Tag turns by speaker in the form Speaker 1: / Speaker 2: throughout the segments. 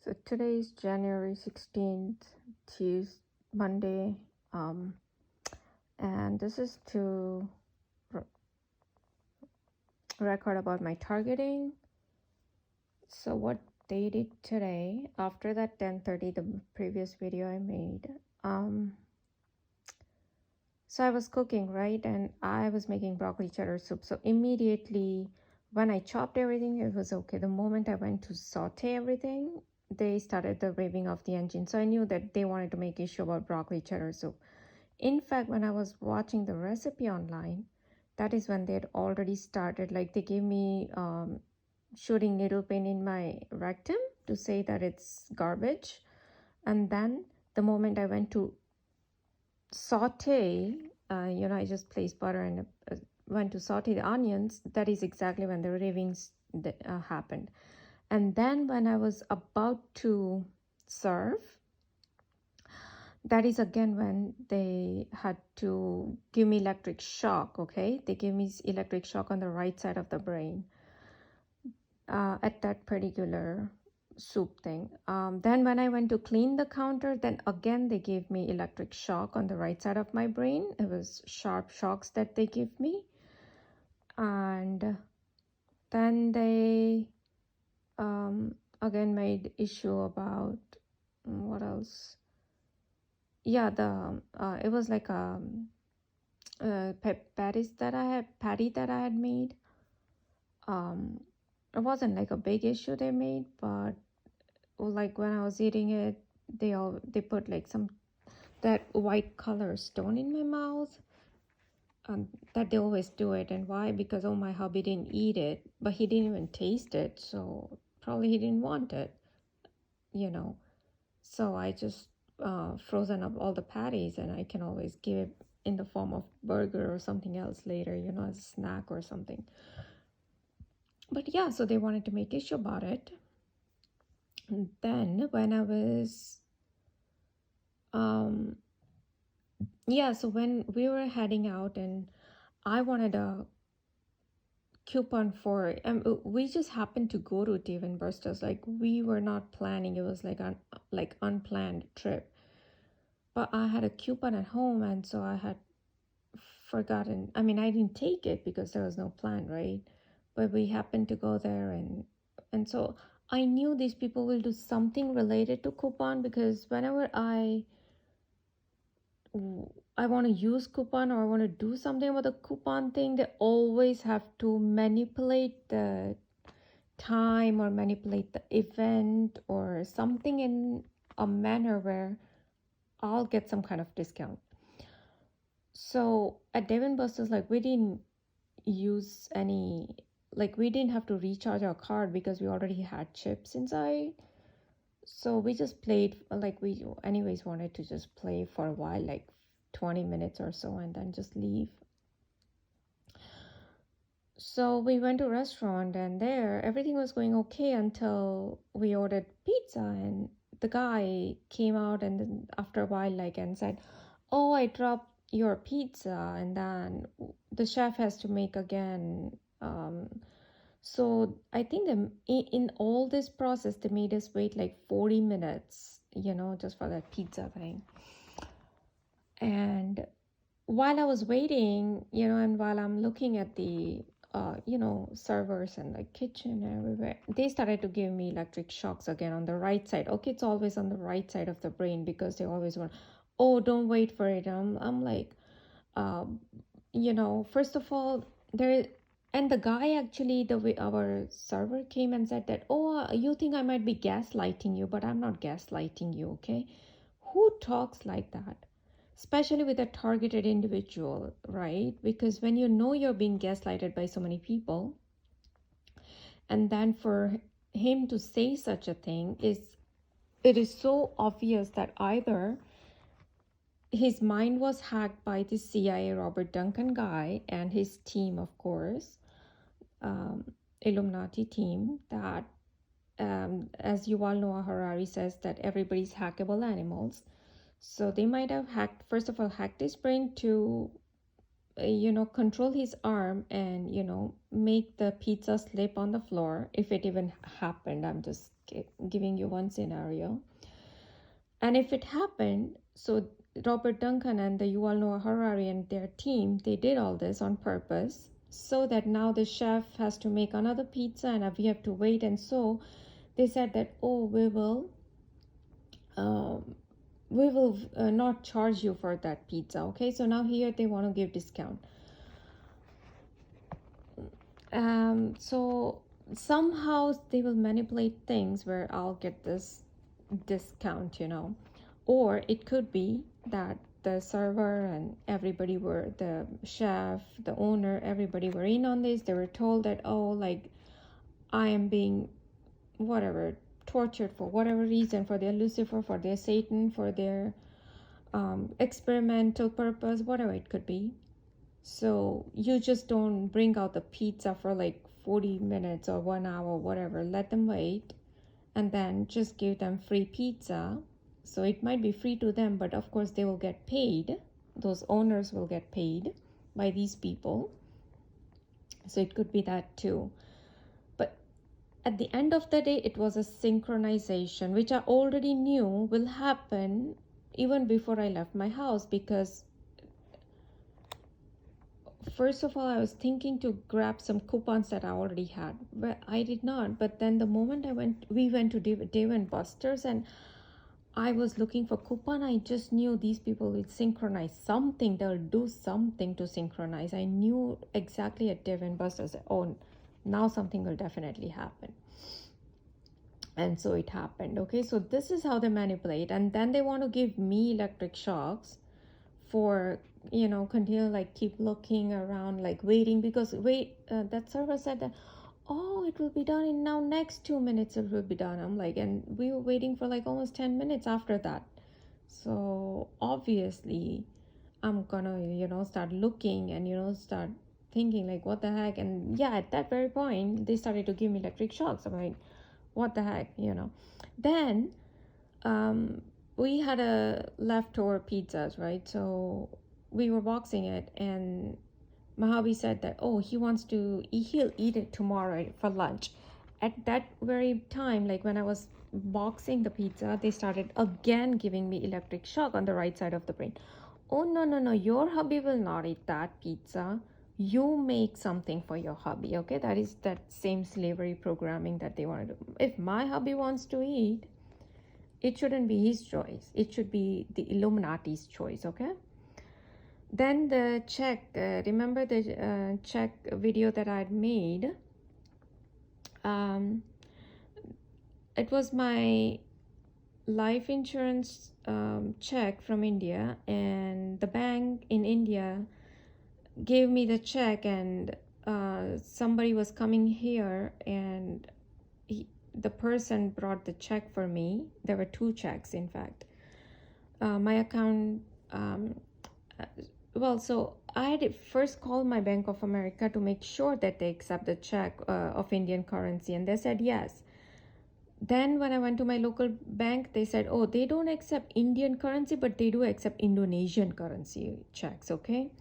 Speaker 1: So today is January 16th, Tuesday, Monday, and this is to record about my targeting. So what they did today, after that 10:30, the previous video I made, so I was cooking, right, and I was making broccoli cheddar soup. So immediately when I chopped everything, it was okay. The moment I went to saute everything, they started the revving of the engine. So I knew that they wanted to make issue about broccoli cheddar soup. In fact, when I was watching the recipe online, that is when they had already started. Like they gave me shooting needle pain in my rectum to say that it's garbage. And then the moment I went to saute, I just placed butter and went to saute the onions, that is exactly when the ravings happened. And then when I was about to serve, that is again when they had to give me electric shock. Okay, they gave me electric shock on the right side of the brain at that particular soup thing. Then when I went to clean the counter, then again they gave me electric shock on the right side of my brain. It was sharp shocks that they give me. And then they again made issue about what else. Yeah, the it was like patty that I had made. It wasn't like a big issue they made, but like when I was eating it, they put like some that white color stone in my mouth. That they always do it, and why? Because my hubby didn't eat it, but he didn't even taste it, so probably he didn't want it, you know. So I just frozen up all the patties, and I can always give it in the form of burger or something else later, as a snack or something. But yeah, so they wanted to make issue about it. And then when I was so when we were heading out and I wanted a coupon for it, we just happened to go to Dave and Buster's. Like we were not planning, it was like an unplanned trip, but I had a coupon at home, and so I had forgotten. I mean, I didn't take it because there was no plan, right? But we happened to go there, and so I knew these people will do something related to coupon, because whenever I want to use coupon or I want to do something about the coupon thing, they always have to manipulate the time or manipulate the event or something in a manner where I'll get some kind of discount. So at Dave & Buster's, like we didn't use any, like we didn't have to recharge our card because we already had chips inside. So we just played, like we anyways wanted to just play for a while, like 20 minutes or so, and then just leave. So we went to a restaurant, and there everything was going okay until we ordered pizza, and the guy came out and then after a while and said, "Oh, I dropped your pizza," and then the chef has to make again. So I think in all this process they made us wait like 40 minutes, just for that pizza thing. And while I was waiting, and while I'm looking at the servers and the kitchen and everywhere, they started to give me electric shocks again on the right side. Okay, it's always on the right side of the brain because they always want, "Oh, don't wait for it." I'm like, first of all, there, and the guy actually, the way our server came and said that, "Oh, you think I might be gaslighting you, but I'm not gaslighting you, okay?" Who talks like that? Especially with a targeted individual, right? Because when you know you're being gaslighted by so many people, and then for him to say such a thing, it is so obvious that either his mind was hacked by the CIA Robert Duncan guy and his team, of course, Illuminati team, that as Yuval Noah Harari says, that everybody's hackable animals. So they might have hacked his brain to control his arm and, make the pizza slip on the floor, if it even happened. I'm just giving you one scenario. And if it happened, so Robert Duncan and the Yuval Noah Harari and their team, they did all this on purpose so that now the chef has to make another pizza and we have to wait. And so they said that, oh, we will not charge you for that pizza. Okay, so now here they want to give discount. So somehow they will manipulate things where I'll get this discount, or it could be that the server and everybody were, the chef, the owner, everybody were in on this. They were told that, oh, like, I am being whatever tortured for whatever reason, for their Lucifer, for their Satan, for their experimental purpose, whatever it could be. So you just don't bring out the pizza for like 40 minutes or 1 hour, whatever. Let them wait and then just give them free pizza. So it might be free to them, but of course they will get paid. Those owners will get paid by these people. So it could be that too. But at the end of the day, it was a synchronization, which I already knew will happen even before I left my house, because first of all, I was thinking to grab some coupons that I already had, but I did not. But then the moment we went to Dave & Buster's and I was looking for coupon, I just knew these people will synchronize something. They'll do something to synchronize. I knew exactly at Dave & Buster's, oh, now something will definitely happen. And so it happened. Okay, so this is how they manipulate. And then they want to give me electric shocks for, continue, like, keep looking around, like waiting, because that server said that, oh, it will be done in now next 2 minutes, it will be done. I'm like, and we were waiting for like almost 10 minutes after that. So obviously I'm gonna start looking and start thinking like, what the heck. And yeah, at that very point they started to give me electric shocks. I'm like, what the heck. Then we had a leftover pizzas, right? So we were boxing it, and my hubby said that, oh, he'll eat it tomorrow for lunch. At that very time, like when I was boxing the pizza, they started again giving me electric shock on the right side of the brain. Oh, no, your hubby will not eat that pizza. You make something for your hubby. Okay, that is that same slavery programming that they want to do. If my hubby wants to eat, it shouldn't be his choice. It should be the Illuminati's choice. Okay. Then the check, remember the check video that I'd made? It was my life insurance check from India, and the bank in India gave me the check, and somebody was coming here, and the person brought the check for me. There were 2 checks, in fact. My account, so I had first called my Bank of America to make sure that they accept the check of Indian currency, and they said yes. Then when I went to my local bank, they said, oh, they don't accept Indian currency, but they do accept Indonesian currency checks. Okay,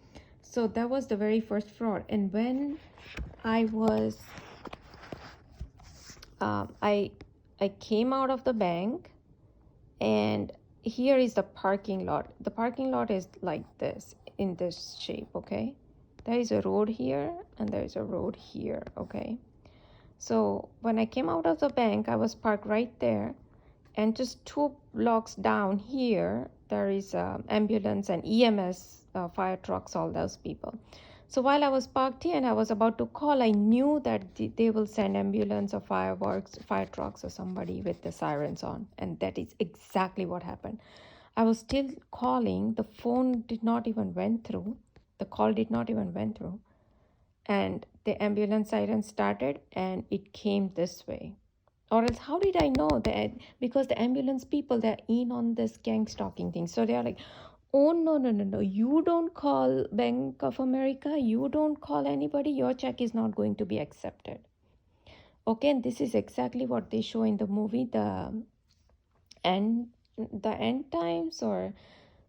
Speaker 1: so that was the very first fraud. And when I was I came out of the bank, and here is the parking lot. The parking lot is like this, in this shape. Okay, there is a road here and there is a road here. Okay, so when I came out of the bank, I was parked right there, and just 2 blocks down here there is ambulance and EMS, fire trucks, all those people. So while I was parked here and I was about to call, I knew that they will send ambulance or fire trucks or somebody with the sirens on. And that is exactly what happened. I was still calling. The phone did not even went through. The call did not even went through. And the ambulance siren started, and it came this way. Or else, how did I know that? Because the ambulance people, they're in on this gang stalking thing. So they're like, oh, no. You don't call Bank of America. You don't call anybody. Your check is not going to be accepted. Okay, and this is exactly what they show in the movie, the end times or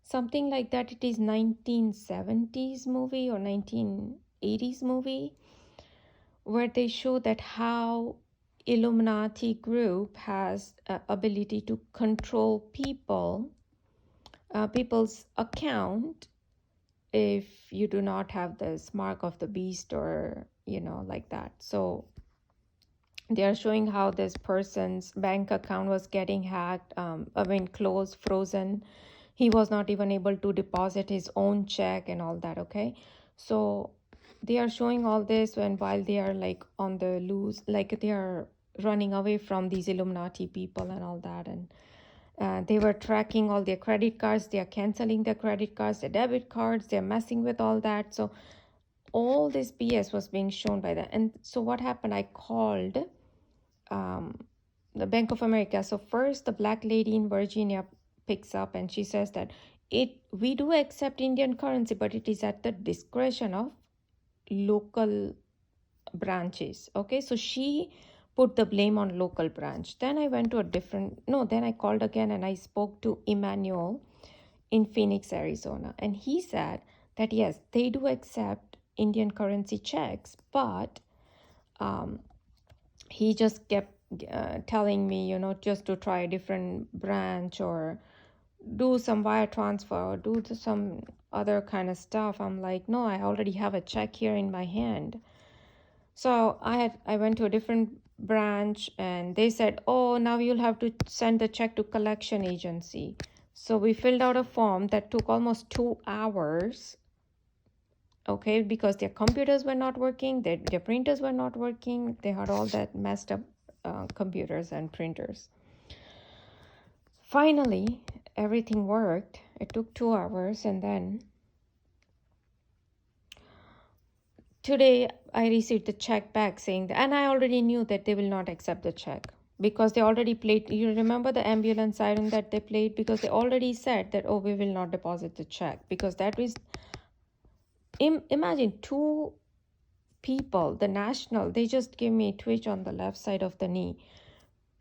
Speaker 1: something like that. It is 1970s movie or 1980s movie, where they show that how Illuminati group has ability to control people's account if you do not have this mark of the beast, or like that. So they are showing how this person's bank account was getting hacked, closed, frozen. He was not even able to deposit his own check and all that. Okay, so they are showing all this when while they are like on the loose, like they are running away from these Illuminati people and all that. And they were tracking all their credit cards. They are canceling their credit cards, their debit cards. They're messing with all that. So all this BS was being shown by that. And so what happened, I called the Bank of America. So first the black lady in Virginia picks up and she says that we do accept Indian currency, but it is at the discretion of local branches. Okay, so she put the blame on local branch. Then I went to then I called again and I spoke to Emmanuel in Phoenix, Arizona, and he said that yes, they do accept Indian currency checks, but he just kept telling me, just to try a different branch or do some wire transfer or do some other kind of stuff. I'm like, no, I already have a check here in my hand. So I went to a different branch and they said, oh, now you'll have to send the check to collection agency. So we filled out a form that took almost 2 hours. Okay, because their computers were not working, their printers were not working. They had all that messed up computers and printers. Finally, everything worked. It took 2 hours, and then today I received the check back saying that, and I already knew that they will not accept the check because they already played. You remember the ambulance siren that they played, because they already said that, oh, we will not deposit the check, because that was, imagine two people, the national, they just gave me a twitch on the left side of the knee.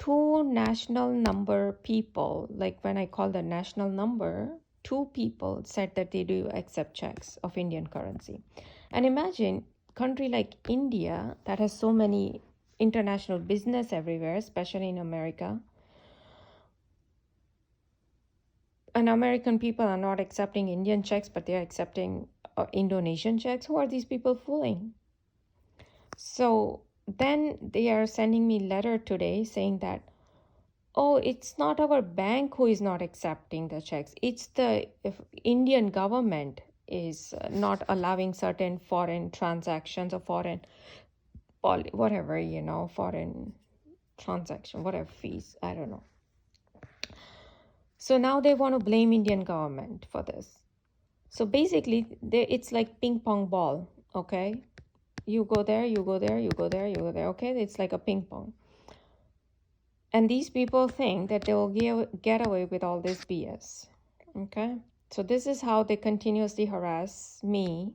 Speaker 1: 2 national number people, like when I call the national number, 2 people said that they do accept checks of Indian currency. And imagine country like India that has so many international business everywhere, especially in America. And American people are not accepting Indian checks, but they're accepting Indonesian checks. Who are these people fooling? So then they are sending me a letter today saying that, oh, it's not our bank who is not accepting the checks. It's the Indian government is not allowing certain foreign transactions or foreign foreign transaction, whatever fees, I don't know. So now they want to blame Indian government for this. So basically, it's like ping pong ball, okay? You go there, you go there, you go there, you go there, okay? It's like a ping pong. And these people think that they will get away with all this BS, okay? So this is how they continuously harass me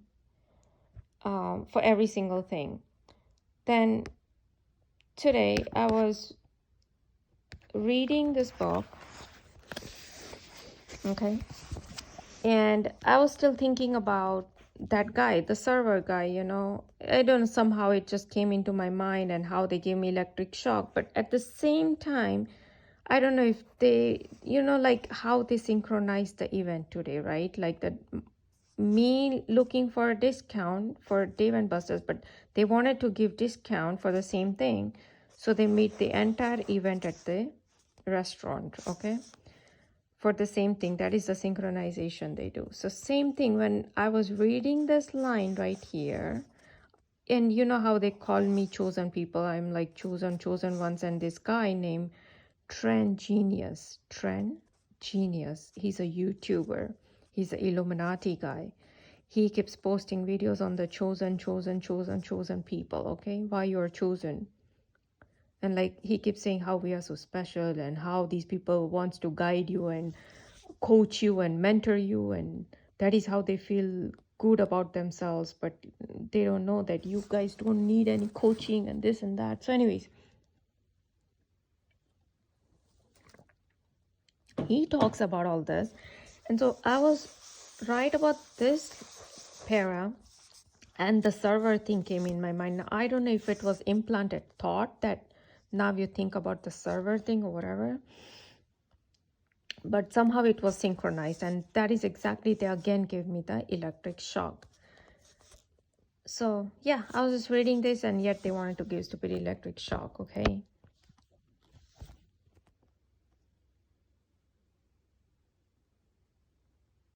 Speaker 1: for every single thing. Then today I was reading this book, okay? And I was still thinking about that guy, the server guy, I don't know, somehow it just came into my mind and how they gave me electric shock. But at the same time, I don't know if they, like how they synchronized the event today, right? Like me looking for a discount for Dave and Buster's, but they wanted to give discount for the same thing. So they made the entire event at the restaurant, okay? For the same thing. That is the synchronization they do. So same thing when I was reading this line right here, and you know how they call me chosen people. I'm like chosen ones. And this guy named Trend Genius, he's a YouTuber. He's an Illuminati guy. He keeps posting videos on the chosen people, okay? Why you're chosen. And like he keeps saying how we are so special and how these people wants to guide you and coach you and mentor you, and that is how they feel good about themselves. But they don't know that you guys don't need any coaching and this and that. So anyways, he talks about all this. And so I was right about this para, and the server thing came in my mind. Now, I don't know if it was implanted thought that now you think about the server thing or whatever, but somehow it was synchronized, and that is exactly, they again gave me the electric shock. So yeah, I was just reading this, and yet they wanted to give stupid electric shock. Okay,